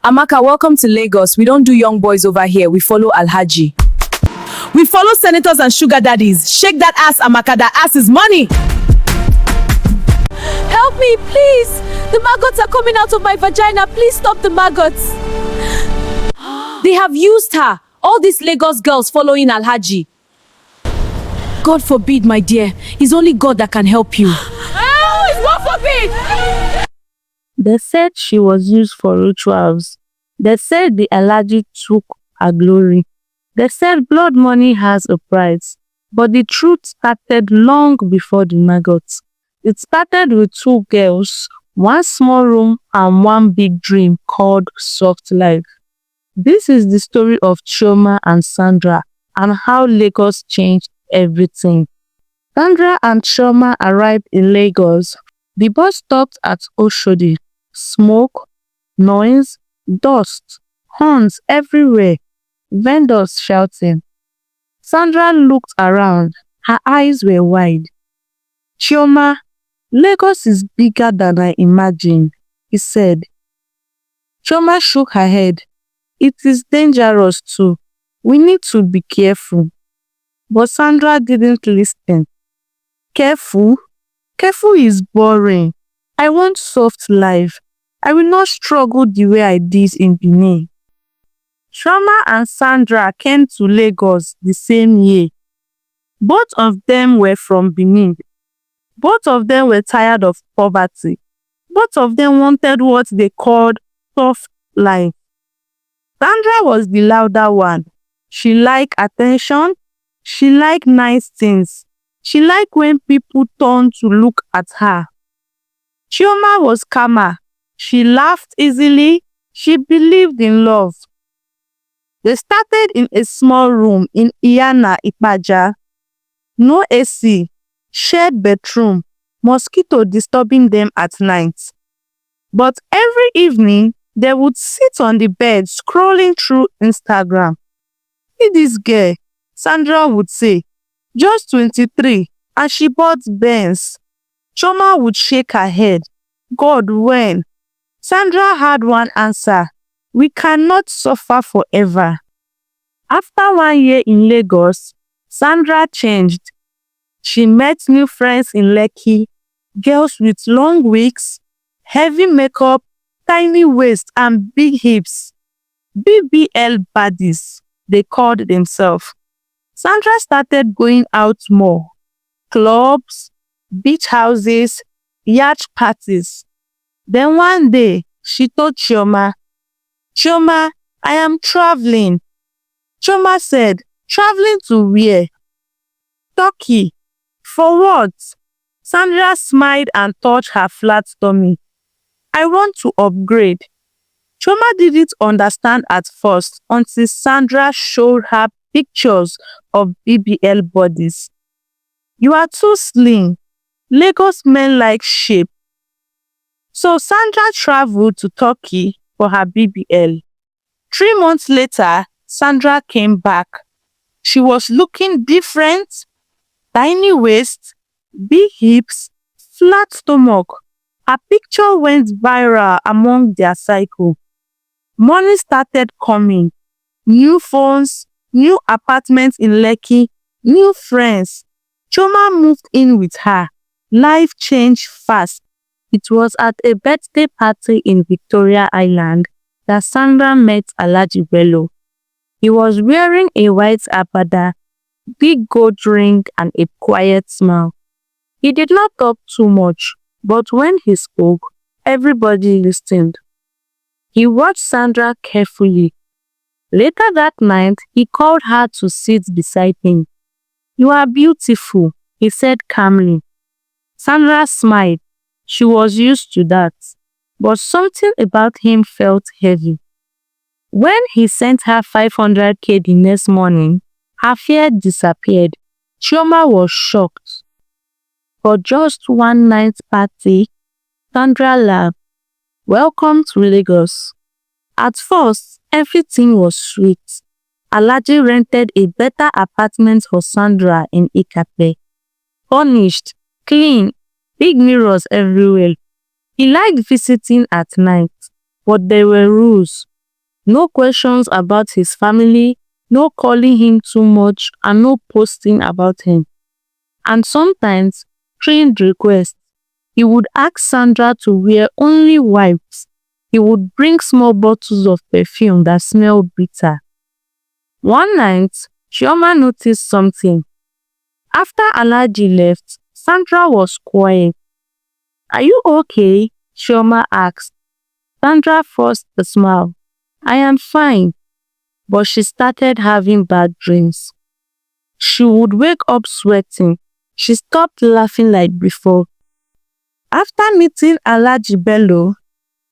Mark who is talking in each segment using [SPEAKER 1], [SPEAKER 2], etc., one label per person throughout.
[SPEAKER 1] Amaka, welcome to Lagos. We don't do young boys over here. We follow Alhaji. We follow senators and sugar daddies. Shake that ass, Amaka. That ass is money.
[SPEAKER 2] Help me, please. The maggots are coming out of my vagina. Please stop the maggots. They have used her. All these Lagos girls following Alhaji. God forbid, my dear. It's only God that can help you. Oh, it's God forbid!
[SPEAKER 3] They said she was used for rituals. They said the Alhaji took her glory. They said blood money has a price. But the truth started long before the maggots. It started with two girls, one small room and one big dream called soft life. This is the story of Chioma and Sandra and how Lagos changed everything. Sandra and Chioma arrived in Lagos. The bus stopped at Oshodi. Smoke, noise, dust, horns everywhere, vendors shouting. Sandra looked around. Her eyes were wide. Chioma, Lagos is bigger than I imagined, he said. Chioma shook her head. It is dangerous too. We need to be careful. But Sandra didn't listen. Careful? Careful is boring. I want soft life. I will not struggle the way I did in Benin. Chioma and Sandra came to Lagos the same year. Both of them were from Benin. Both of them were tired of poverty. Both of them wanted what they called soft life. Sandra was the louder one. She liked attention. She liked nice things. She liked when people turned to look at her. Chioma was calmer. She laughed easily. She believed in love. They started in a small room in Iyana, Ipaja. No AC, shared bedroom, mosquito disturbing them at night. But every evening, they would sit on the bed scrolling through Instagram. See this girl, Sandra would say, just 23, and she bought Benz. Chioma would shake her head. God, when? Sandra had one answer. We cannot suffer forever. After 1 year in Lagos, Sandra changed. She met new friends in Lekki, girls with long wigs, heavy makeup, tiny waist and big hips. BBL baddies, they called themselves. Sandra started going out more. Clubs, beach houses, yacht parties. Then one day, she told Chioma, Chioma, I am traveling. Chioma said, traveling to where? Turkey. For what? Sandra smiled and touched her flat tummy. I want to upgrade. Chioma didn't understand at first until Sandra showed her pictures of BBL bodies. You are too slim. Lagos men like shape. So Sandra traveled to Turkey for her BBL. 3 months later, Sandra came back. She was looking different. Tiny waist, big hips, flat stomach. Her picture went viral among their cycle. Money started coming. New phones, new apartments in Lekki, new friends. Chioma moved in with her. Life changed fast. It was at a birthday party in Victoria Island that Sandra met Alhaji Bello. He was wearing a white abada, big gold ring and a quiet smile. He did not talk too much, but when he spoke, everybody listened. He watched Sandra carefully. Later that night, he called her to sit beside him. You are beautiful, he said calmly. Sandra smiled. She was used to that, but something about him felt heavy. When he sent her 500k the next morning, her fear disappeared. Chioma was shocked. For just one night party, Sandra laughed. Welcome to Lagos. At first, everything was sweet. Alhaji rented a better apartment for Sandra in Ikape. Furnished, clean, big mirrors everywhere. He liked visiting at night, but there were rules. No questions about his family, no calling him too much, and no posting about him. And sometimes, trained requests. He would ask Sandra to wear only wipes. He would bring small bottles of perfume that smelled bitter. One night, Chioma noticed something. After Alhaji left, Sandra was quiet. "Are you okay?" Chioma asked. Sandra forced a smile. "I am fine." But she started having bad dreams. She would wake up sweating. She stopped laughing like before. After meeting Alhaji Bello,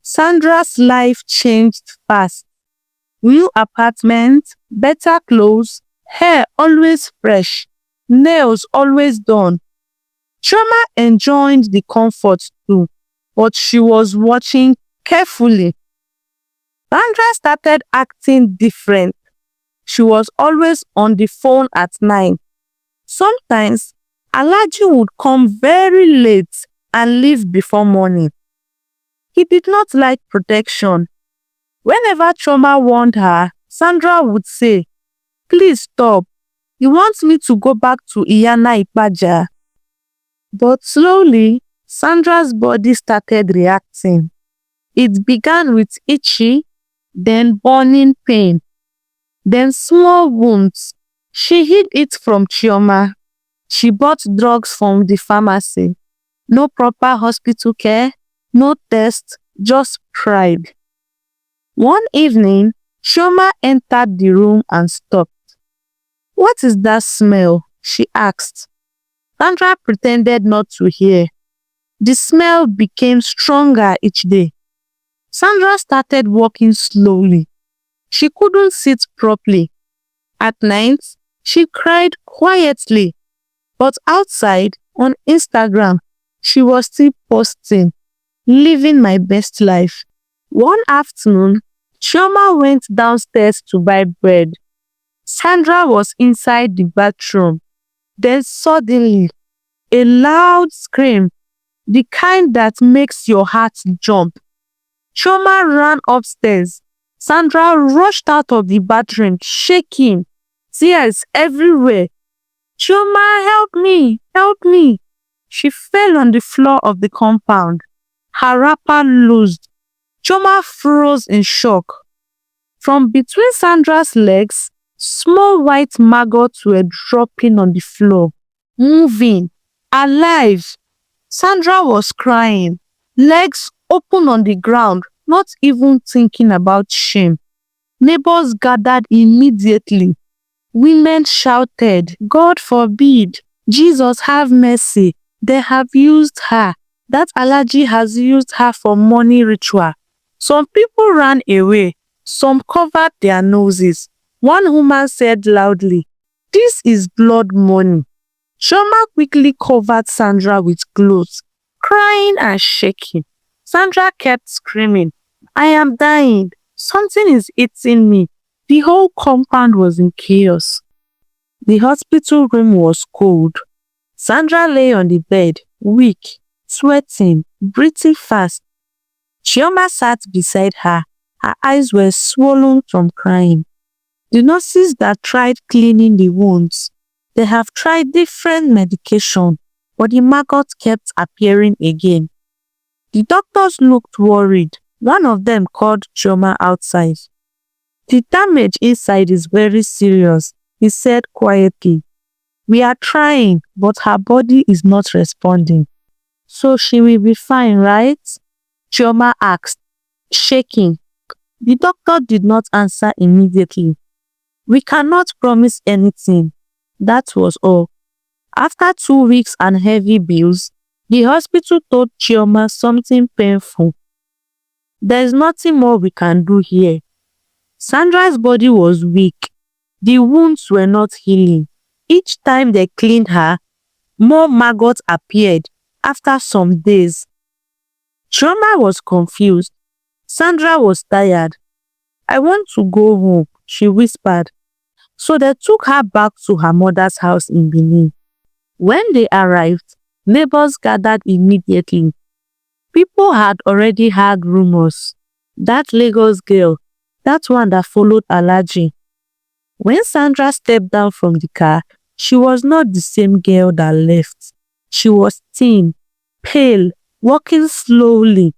[SPEAKER 3] Sandra's life changed fast. New apartment, better clothes, hair always fresh, nails always done. Chioma enjoyed the comfort too, but she was watching carefully. Sandra started acting different. She was always on the phone at 9. Sometimes, Alhaji would come very late and leave before morning. He did not like protection. Whenever Chioma warned her, Sandra would say, "Please stop. He wants me to go back to Iyana Ipaja." But slowly, Sandra's body started reacting. It began with itchy, then burning pain, then small wounds. She hid it from Chioma. She bought drugs from the pharmacy. No proper hospital care, no test, just pride. One evening, Chioma entered the room and stopped. "What is that smell?" she asked. Sandra pretended not to hear. The smell became stronger each day. Sandra started walking slowly. She couldn't sit properly. At night, she cried quietly. But outside, on Instagram, she was still posting, "Living my best life." One afternoon, Chioma went downstairs to buy bread. Sandra was inside the bathroom. Then suddenly, a loud scream, the kind that makes your heart jump. Chioma ran upstairs. Sandra rushed out of the bathroom, shaking, tears everywhere. "Chioma, help me, help me." She fell on the floor of the compound. Her wrapper loosed. Chioma froze in shock. From between Sandra's legs, small white maggots were dropping on the floor, moving, alive. Sandra was crying, legs open on the ground, not even thinking about shame. Neighbors gathered immediately. Women shouted, "God forbid! Jesus have mercy! They have used her. That Alhaji has used her for money ritual." Some people ran away. Some covered their noses. One woman said loudly, "This is blood money." Chioma quickly covered Sandra with clothes, crying and shaking. Sandra kept screaming, "I am dying. Something is eating me." The whole compound was in chaos. The hospital room was cold. Sandra lay on the bed, weak, sweating, breathing fast. Chioma sat beside her. Her eyes were swollen from crying. The nurses that tried cleaning the wounds, they have tried different medication, but the maggot kept appearing again. The doctors looked worried. One of them called Chioma outside. "The damage inside is very serious," he said quietly. "We are trying, but her body is not responding." "So she will be fine, right?" Chioma asked, shaking. The doctor did not answer immediately. "We cannot promise anything." That was all. After 2 weeks and heavy bills, the hospital told Chioma something painful. "There's nothing more we can do here." Sandra's body was weak. The wounds were not healing. Each time they cleaned her, more maggots appeared after some days. Chioma was confused. Sandra was tired. "I want to go home," she whispered. So they took her back to her mother's house in Benin. When they arrived, neighbors gathered immediately. People had already heard rumors. That Lagos girl, that one that followed Alhaji. When Sandra stepped down from the car, she was not the same girl that left. She was thin, pale, walking slowly.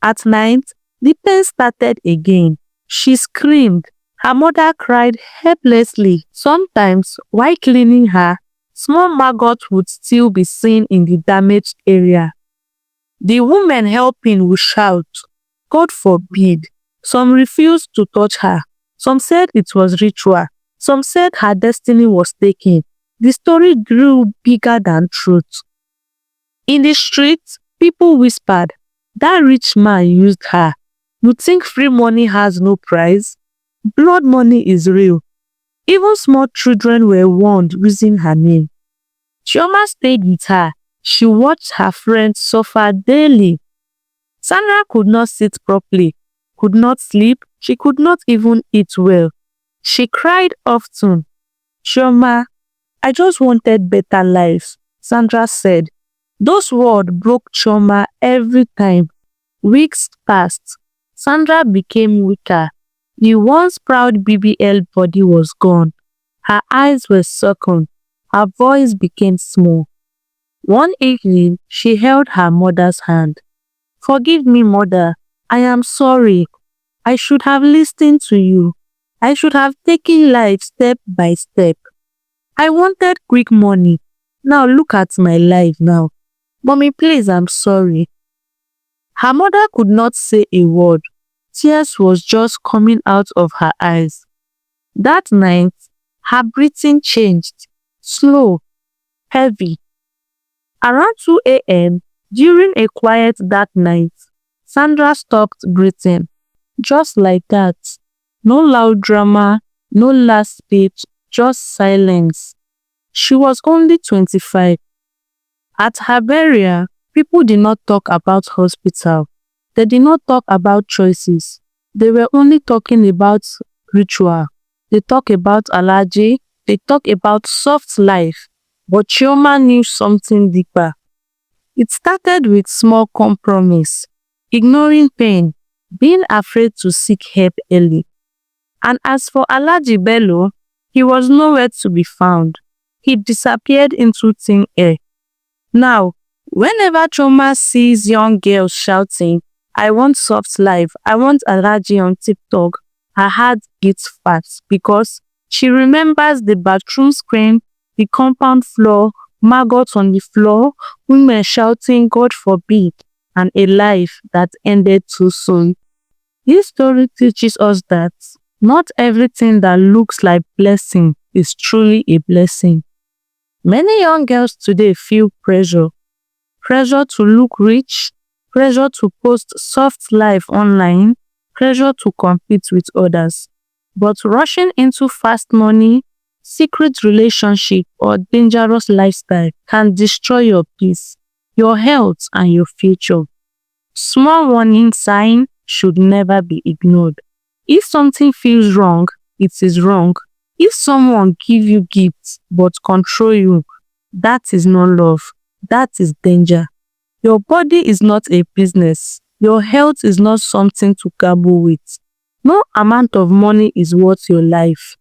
[SPEAKER 3] At night, the pain started again. She screamed. Her mother cried helplessly. Sometimes, while cleaning her, small maggots would still be seen in the damaged area. The women helping would shout, "God forbid." Some refused to touch her. Some said it was ritual. Some said her destiny was taken. The story grew bigger than truth. In the streets, people whispered, "That rich man used her. You think free money has no price? Blood money is real." Even small children were warned using her name. Chioma stayed with her. She watched her friends suffer daily. Sandra could not sit properly, could not sleep, she could not even eat well. She cried often. "Chioma, I just wanted better life," Sandra said. Those words broke Chioma every time. Weeks passed. Sandra became weaker. The once proud BBL body was gone. Her eyes were sunken. Her voice became small. One evening, she held her mother's hand. "Forgive me, mother. I am sorry. I should have listened to you. I should have taken life step by step. I wanted quick money. Now look at my life now. Mommy, please, I'm sorry." Her mother could not say a word. Tears was just coming out of her eyes. That night, her breathing changed. Slow, heavy. Around 2 a.m., during a quiet dark night, Sandra stopped breathing. Just like that. No loud drama, no last speech, just silence. She was only 25. At her burial, people did not talk about hospital. They did not talk about choices. They were only talking about ritual. They talk about Alhaji. They talk about soft life. But Chioma knew something deeper. It started with small compromise, ignoring pain, being afraid to seek help early. And as for Alhaji Bello, he was nowhere to be found. He disappeared into thin air. Now, whenever Chioma sees young girls shouting, "I want soft life, I want Alhaji on TikTok," her heart beats fast because she remembers the bathroom screen, the compound floor, maggots on the floor, women shouting, "God forbid," and a life that ended too soon. This story teaches us that not everything that looks like blessing is truly a blessing. Many young girls today feel pressure. Pressure to look rich, pressure to post soft life online, pressure to compete with others. But rushing into fast money, secret relationship, or dangerous lifestyle can destroy your peace, your health, and your future. Small warning sign should never be ignored. If something feels wrong, it is wrong. If someone give you gifts but control you, that is not love. That is danger. Your body is not a business. Your health is not something to gamble with. No amount of money is worth your life.